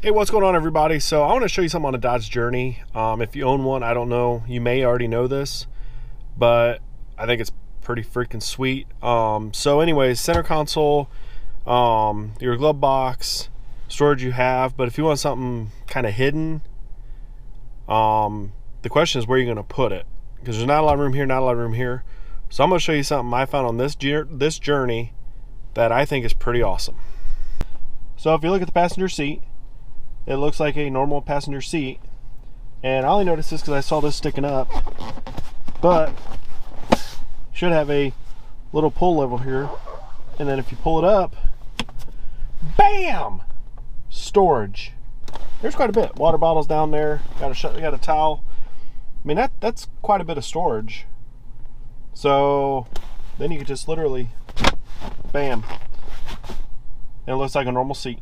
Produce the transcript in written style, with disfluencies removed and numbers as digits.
Hey, what's going on, everybody? So I want to show you something on a Dodge Journey. If you own one, I don't know, you may already know this, but I think it's pretty freaking sweet. So anyways, center console, your glove box, storage you have, but if you want something kind of hidden, the question is where you're going to put it, because there's not a lot of room here, not a lot of room here. So I'm going to show you something I found on this Journey that I think is pretty awesome. So if you look at the passenger seat, it looks like a normal passenger seat, and I only noticed this because I saw this sticking up, but should have a little pull level here, and then if you pull it up, bam, storage. There's quite a bit. Water bottles down there, got a towel. I mean, that's quite a bit of storage. So then you could just literally bam, and it looks like a normal seat.